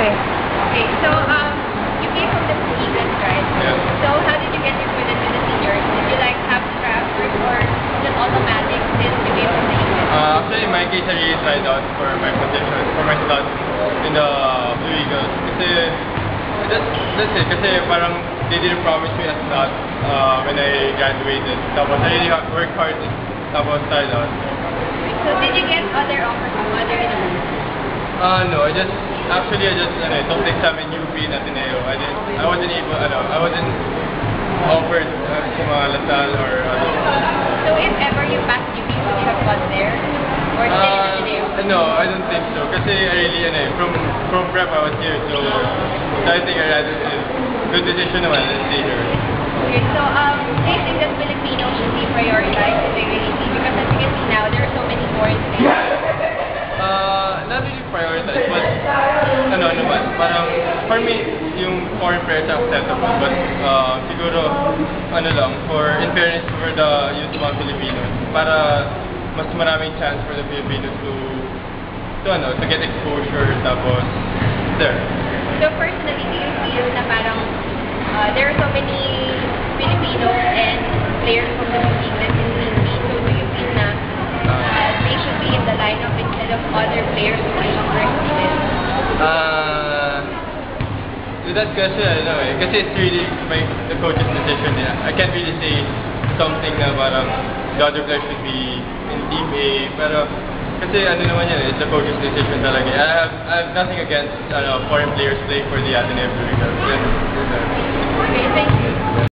Okay. Okay, so you came from the Eagles, right? Yeah. So how did you get recruited to the seniors? Did you like have to transfer or just automatic since you came from the Eagles? Actually, in my case, I really tried out for my position, for my slot in the Blue Eagles. Kasi, that's it. Kasi parang they didn't promise me a slot when I graduated. Tapos I really worked hard, tapos tried out. So did you get other offers from other universities? No, I just took the exam in UP in Ateneo. I wasn't offered sa mga Lasal or other. So if ever you passed UP, would you have gone there? Or stay in Ateneo? No, I don't think so. Kasi I really, from prep I was here, so I think I rather good decision naman and stay here. Okay, so do you think that Filipinos should be prioritized in the UAAP? Because as you can see now, there are so many foreign players. Not really prioritized, but parang for me, yung foreign players are acceptable, but siguro, in fairness for the youth mga Filipinos, para mas maraming chance for the Filipinos to get exposure, tapos there. So personally, do you feel na parang there are so many Filipinos and players from the Eagles in Team B, so do you feel na they should be in the lineup instead of other players who are younger experience? With that question, I don't know kasi it's really the coach's decision. Yeah. I can't really say something na parang the other players should be in Team A, pero kasi naman yan, it's the coach's decision talaga. I have nothing against foreign players playing for the Ateneo Blue Eagles. Okay, thank you.